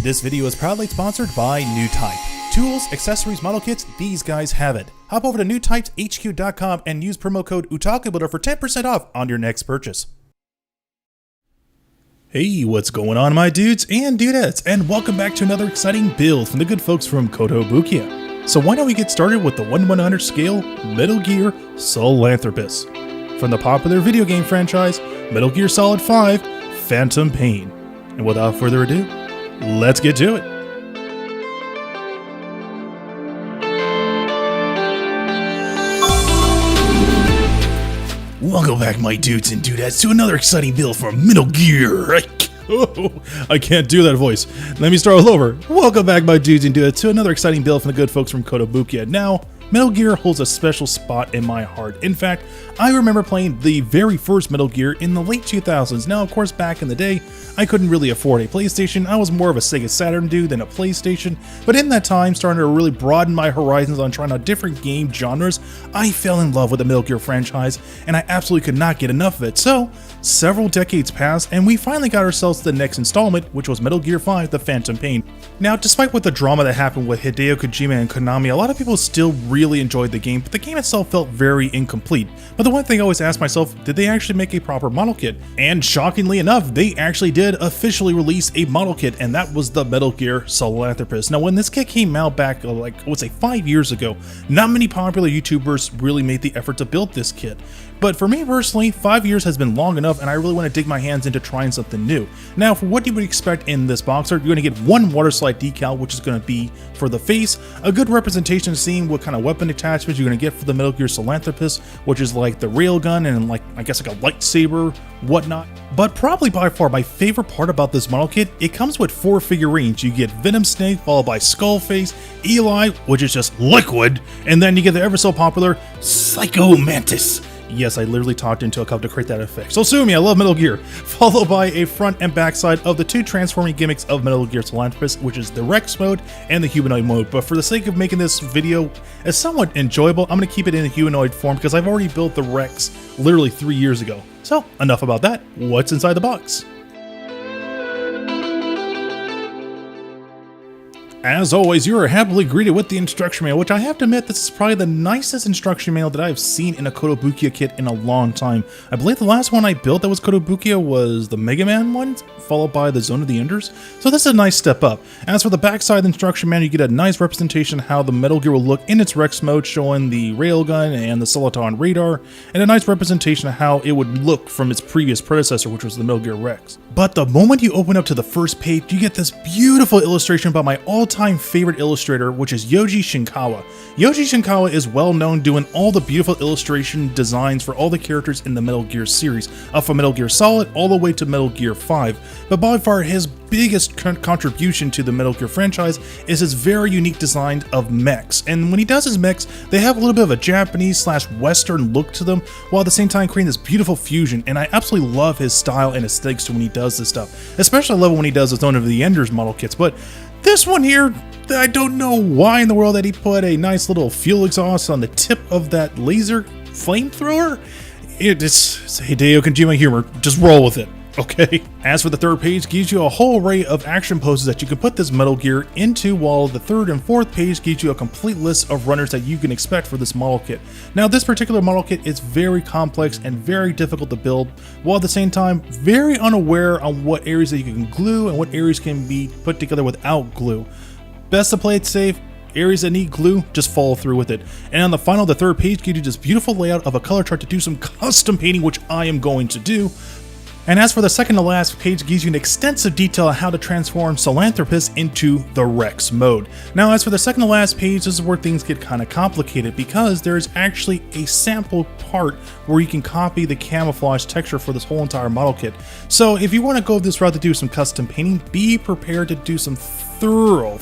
This video is proudly sponsored by Newtype. Tools, accessories, model kits, these guys have it. Hop over to newtypeshq.com and use promo code Otaku for 10% off on your next purchase. Hey, what's going on, my dudes and dudettes, and welcome back to another exciting build from the good folks from Kotobukiya. So why don't we get started with the 1/100 scale Metal Gear Sahelanthropus from the popular video game franchise Metal Gear Solid 5 Phantom Pain. And without further ado, let's get to it. Welcome back, my dudes and dudettes, to another exciting build from Metal Gear. I can't do that voice. Let me start all over. Welcome back, my dudes and dudettes, to another exciting build from the good folks from Kotobukiya. Now, Metal Gear holds a special spot in my heart. In fact, I remember playing the very first Metal Gear in the late 2000s. Now, of course, back in the day, I couldn't really afford a PlayStation. I was more of a Sega Saturn dude than a PlayStation. But in that time, starting to really broaden my horizons on trying out different game genres, I fell in love with the Metal Gear franchise, and I absolutely could not get enough of it. So, several decades passed, and we finally got ourselves to the next installment, which was Metal Gear 5, The Phantom Pain. Now, despite what the drama that happened with Hideo Kojima and Konami, a lot of people still really enjoyed the game, but the game itself felt very incomplete. But the one thing I always asked myself, did they actually make a proper model kit? And shockingly enough, they actually did officially release a model kit, and that was the Metal Gear Sahelanthropus. Now, when this kit came out back, I would say 5 years ago, not many popular YouTubers really made the effort to build this kit. But for me personally, 5 years has been long enough, and I really want to dig my hands into trying something new. Now, for what you would expect in this box art, you're going to get one water slide decal, which is going to be for the face, a good representation of seeing what kind of weapon attachments you're going to get for the Metal Gear Sahelanthropus, which is like the railgun and I guess like a lightsaber, whatnot. But probably by far my favorite part about this model kit, it comes with 4 figurines. You get Venom Snake, followed by Skullface, Eli, which is just liquid, and then you get the ever so popular Psycho Mantis. Yes, I literally talked into a cup to create that effect. So sue me, I love Metal Gear. Followed by a front and back side of the 2 transforming gimmicks of Metal Gear Sahelanthropus, which is the Rex mode and the humanoid mode. But for the sake of making this video as somewhat enjoyable, I'm going to keep it in the humanoid form because I've already built the Rex literally 3 years ago. So enough about that. What's inside the box? As always, you are happily greeted with the instruction manual, which I have to admit, this is probably the nicest instruction manual that I have seen in a Kotobukiya kit in a long time. I believe the last one I built that was Kotobukiya was the Mega Man one, followed by the Zone of the Enders, so this is a nice step up. As for the backside of the instruction manual, you get a nice representation of how the Metal Gear will look in its Rex mode, showing the railgun and the Soliton radar, and a nice representation of how it would look from its previous predecessor, which was the Metal Gear Rex. But the moment you open up to the first page, you get this beautiful illustration by my all-time favorite illustrator, which is Yoji Shinkawa. Yoji Shinkawa is well known doing all the beautiful illustration designs for all the characters in the Metal Gear series, up from Metal Gear Solid all the way to Metal Gear 5. But by far his biggest contribution to the Metal Gear franchise is his very unique design of mechs. And when he does his mechs, they have a little bit of a Japanese/Western look to them, while at the same time creating this beautiful fusion. And I absolutely love his style and aesthetics when he does this stuff. Especially I love it when he does his Zone of the Enders model kits. But this one here, I don't know why in the world that he put a nice little fuel exhaust on the tip of that laser flamethrower. It's Hideo Kojima humor. Just roll with it. Okay. As for the third page, gives you a whole array of action poses that you can put this Metal Gear into, while the third and fourth page gives you a complete list of runners that you can expect for this model kit. Now, this particular model kit is very complex and very difficult to build, while at the same time very unaware on what areas that you can glue and what areas can be put together without glue. Best to play it safe. Areas that need glue, just follow through with it. And on the third page gives you this beautiful layout of a color chart to do some custom painting, which I am going to do. And as for the second to last page, gives you an extensive detail on how to transform Sahelanthropus into the Rex mode. Now, as for the second to last page, this is where things get kind of complicated, because there is actually a sample part where you can copy the camouflage texture for this whole entire model kit. So if you want to go this route to do some custom painting, be prepared to do some thorough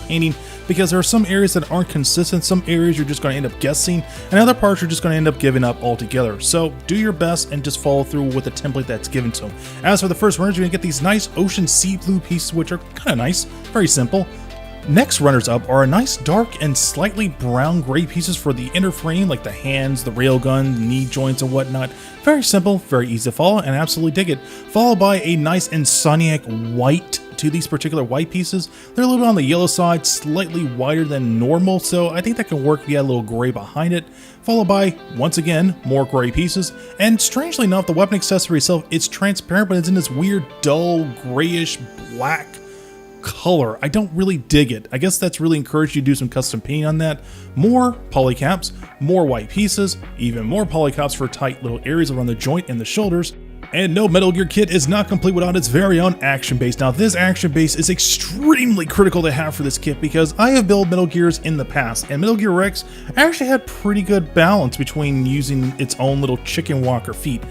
painting, because there are some areas that aren't consistent, some areas you're just going to end up guessing, and other parts you're just going to end up giving up altogether. So do your best and just follow through with the template that's given to them. As for the first runners, you're going to get these nice ocean sea blue pieces, which are kind of nice, very simple. Next runners up are a nice dark and slightly brown gray pieces for the inner frame, like the hands, the railgun, knee joints and whatnot. Very simple, very easy to follow, and absolutely dig it. Followed by a nice Insomniac white to these particular white pieces. They're a little bit on the yellow side, slightly wider than normal, so I think that can work if you add a little gray behind it. Followed by, once again, more gray pieces. And strangely enough, the weapon accessory itself, it's transparent, but it's in this weird, dull, grayish, black color. I don't really dig it. I guess that's really encouraged you to do some custom painting on that. More polycaps, more white pieces, even more polycaps for tight little areas around the joint and the shoulders. And no Metal Gear kit is not complete without its very own action base. Now this action base is extremely critical to have for this kit because I have built Metal Gears in the past, and Metal Gear Rex actually had pretty good balance between using its own little chicken walker feet.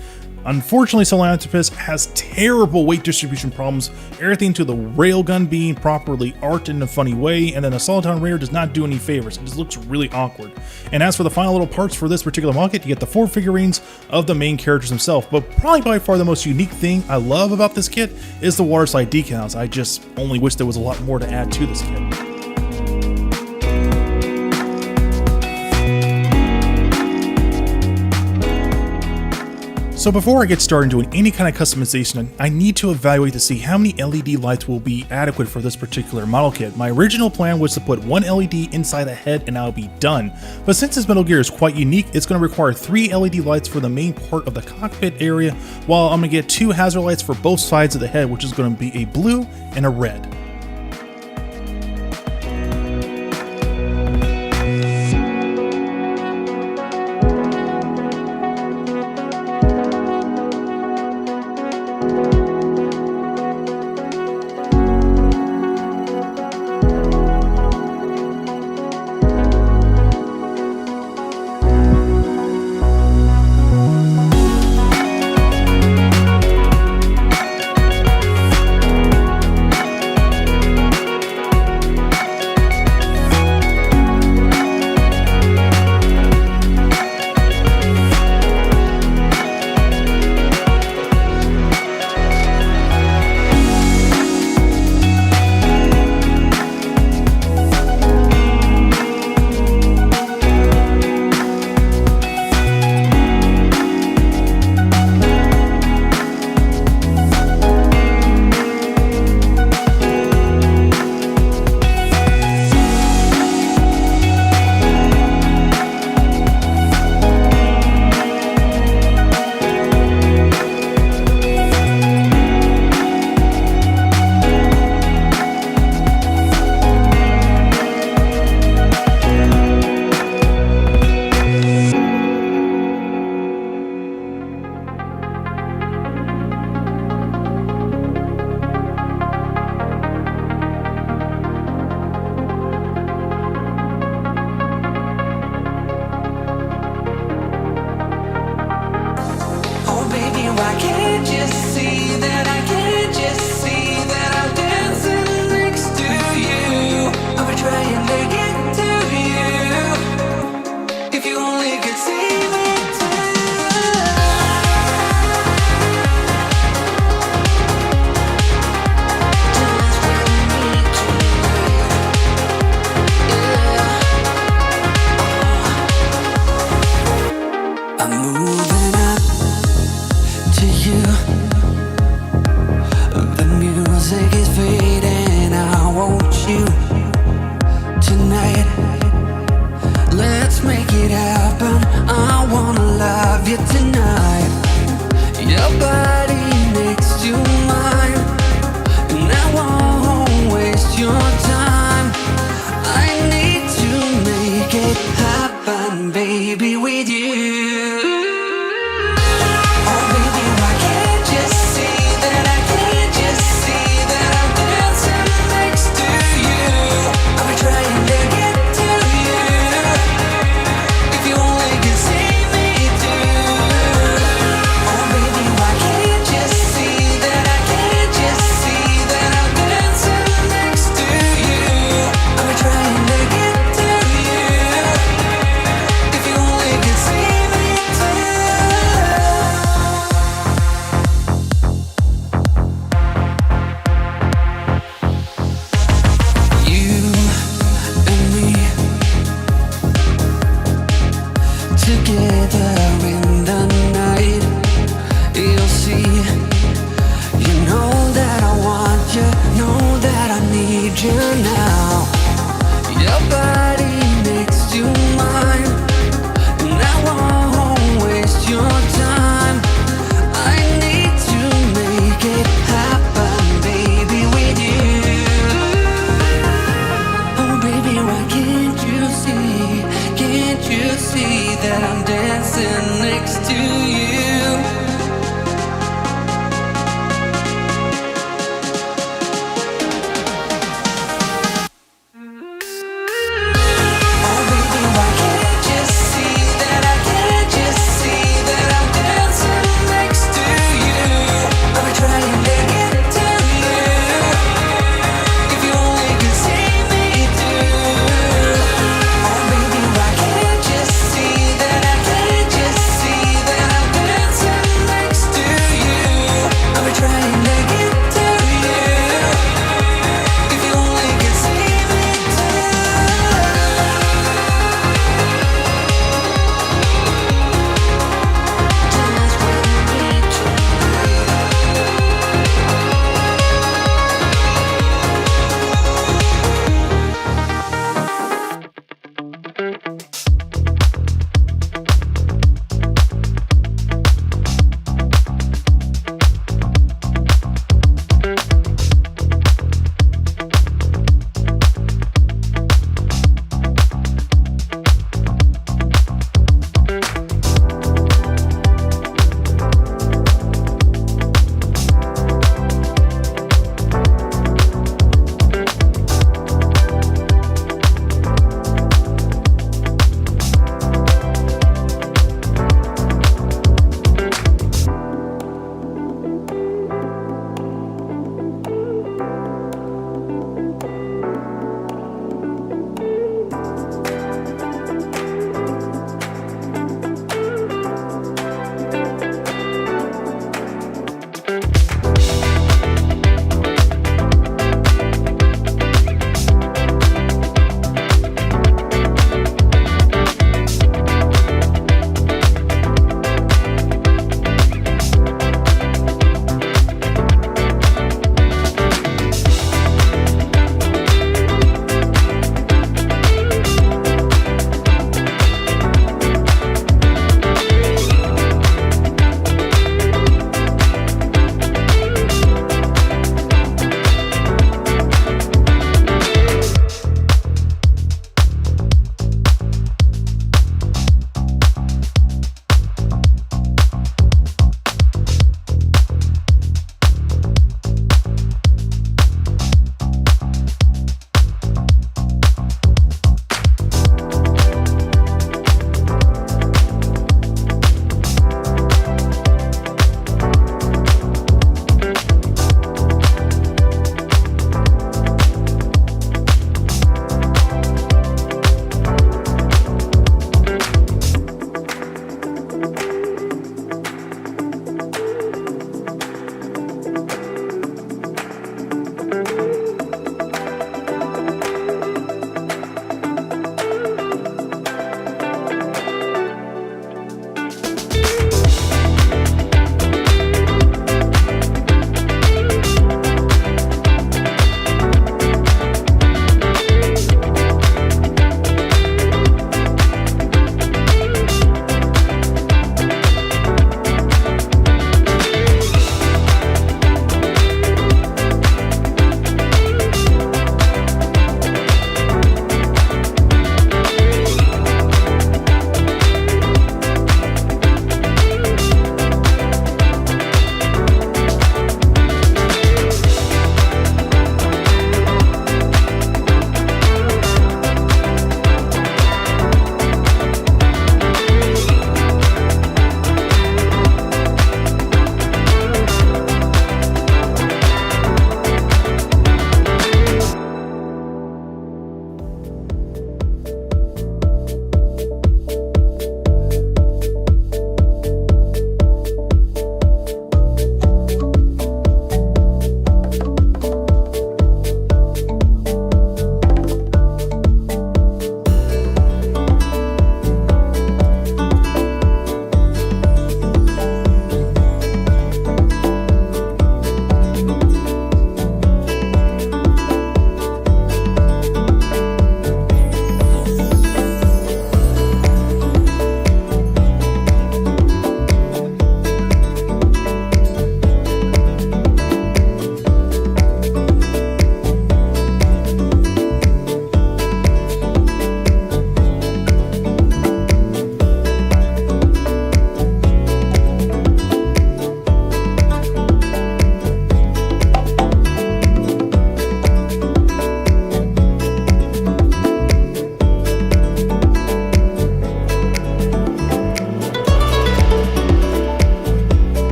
Unfortunately, Sahelanthropus has terrible weight distribution problems, everything to the railgun being properly arced in a funny way, and then the Soliton Raider does not do any favors. It just looks really awkward. And as for the final little parts for this particular model kit, you get the 4 figurines of the main characters themselves, but probably by far the most unique thing I love about this kit is the water slide decals. I just only wish there was a lot more to add to this kit. So before I get started doing any kind of customization, I need to evaluate to see how many LED lights will be adequate for this particular model kit. My original plan was to put 1 LED inside the head and I'll be done. But since this Metal Gear is quite unique, it's going to require 3 LED lights for the main part of the cockpit area, while I'm going to get 2 hazard lights for both sides of the head, which is going to be a blue and a red. you know that I need you now. Your body next to mine, and I won't waste your time. I need to make it happen, baby, with you. Oh baby, why can't you see that I'm dancing next to you?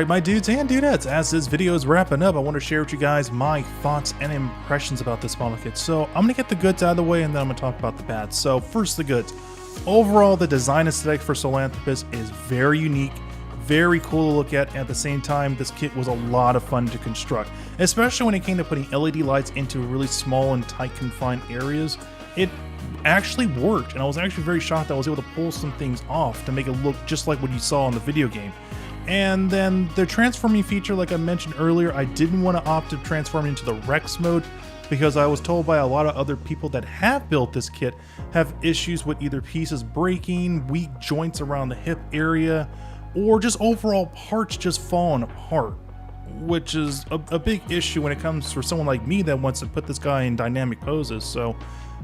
Alright, my dudes and dudettes, as this video is wrapping up, I want to share with you guys my thoughts and impressions about this model kit. So I'm going to get the goods out of the way and then I'm going to talk about the bads. So first the goods. Overall, the design aesthetic for Sahelanthropus is very unique, very cool to look at the same time, this kit was a lot of fun to construct. Especially when it came to putting LED lights into really small and tight confined areas. It actually worked, and I was actually very shocked that I was able to pull some things off to make it look just like what you saw in the video game. And then the transforming feature, like I mentioned earlier, I didn't want to opt to transform into the Rex mode because I was told by a lot of other people that have built this kit have issues with either pieces breaking, weak joints around the hip area, or just overall parts just falling apart, which is a big issue when it comes for someone like me that wants to put this guy in dynamic poses. So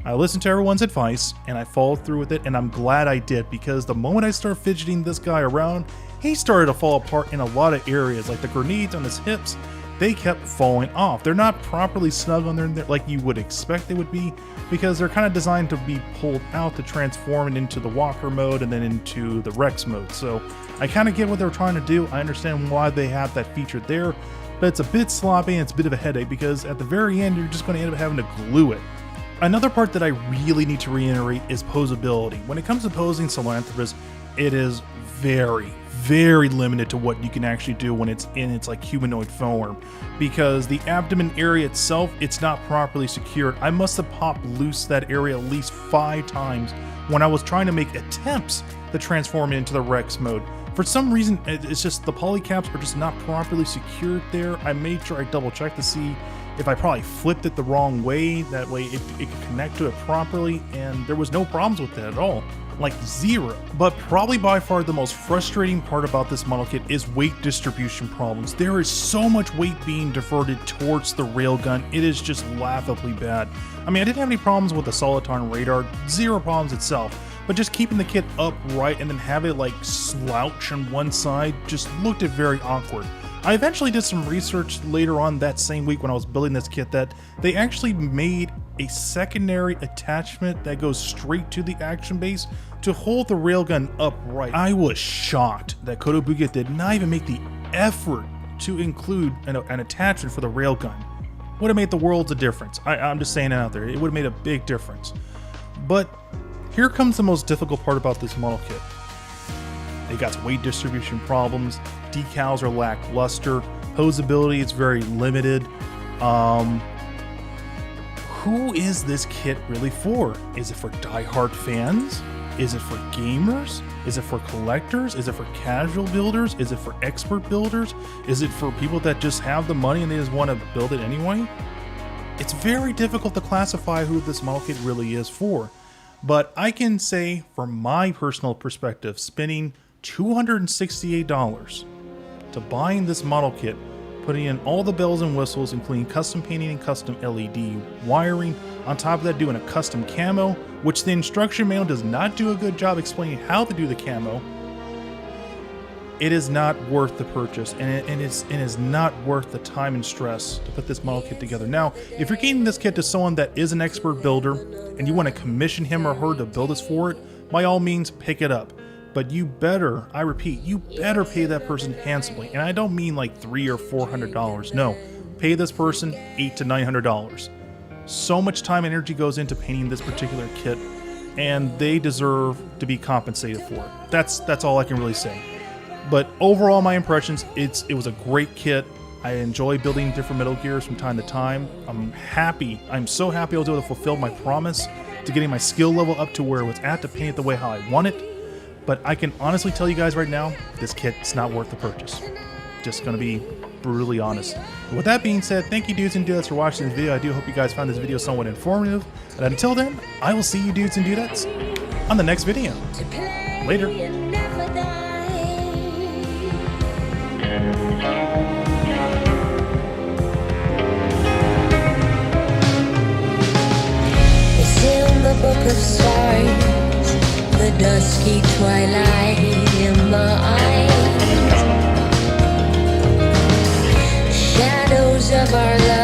I listened to everyone's advice and I followed through with it, and I'm glad I did, because the moment I started fidgeting this guy around, he started to fall apart in a lot of areas. Like the grenades on his hips, they kept falling off. They're not properly snug on there like you would expect they would be, because they're kind of designed to be pulled out to transform it into the walker mode and then into the Rex mode. So I kind of get what they're trying to do. I understand why they have that feature there, but it's a bit sloppy and it's a bit of a headache, because at the very end you're just going to end up having to glue it. Another part that I really need to reiterate is posability. When it comes to posing Sahelanthropus, it is very limited to what you can actually do when it's in its like humanoid form, because the abdomen area itself, it's not properly secured. I must have popped loose that area at least 5 times when I was trying to make attempts to transform it into the Rex mode. For some reason, it's just the polycaps are just not properly secured there. I made sure I double checked to see if I probably flipped it the wrong way, that way it could connect to it properly, and there was no problems with that at all. Like zero. But probably by far the most frustrating part about this model kit is weight distribution problems. There is so much weight being diverted towards the railgun, it is just laughably bad. I mean, I didn't have any problems with the Soliton radar, zero problems itself, but just keeping the kit upright and then have it like slouch on one side just looked very awkward. I eventually did some research later on that same week when I was building this kit that they actually made a secondary attachment that goes straight to the action base to hold the railgun upright. I was shocked that Kotobukiya did not even make the effort to include an attachment for the railgun. Would have made the worlds of difference. I'm just saying it out there. It would have made a big difference. But here comes the most difficult part about this model kit. It got weight distribution problems, decals are lackluster, posability is very limited. Who is this kit really for? Is it for die-hard fans? Is it for gamers? Is it for collectors? Is it for casual builders? Is it for expert builders? Is it for people that just have the money and they just want to build it anyway? It's very difficult to classify who this model kit really is for. But I can say, from my personal perspective, spending $268 to buying this model kit, putting in all the bells and whistles, including custom painting and custom LED wiring, on top of that doing a custom camo, which the instruction manual does not do a good job explaining how to do the camo, it is not worth the purchase, and it is not worth the time and stress to put this model kit together. Now, if you're getting this kit to someone that is an expert builder and you want to commission him or her to build this for it, by all means pick it up. But you better, I repeat, you better pay that person handsomely. And I don't mean like $300 or $400. No, pay this person $800 to $900. So much time and energy goes into painting this particular kit, and they deserve to be compensated for it. That's all I can really say. But overall, my impressions, it was a great kit. I enjoy building different Metal Gears from time to time. I'm so happy I was able to fulfill my promise to getting my skill level up to where it was at to paint it the way how I want it. But I can honestly tell you guys right now, this kit's not worth the purchase. Just gonna be brutally honest. But with that being said, thank you dudes and dudettes for watching this video. I do hope you guys found this video somewhat informative. And until then, I will see you dudes and dudettes on the next video. Later. It's in the book of stars, the dusky twilight in my eyes, shadows of our lives.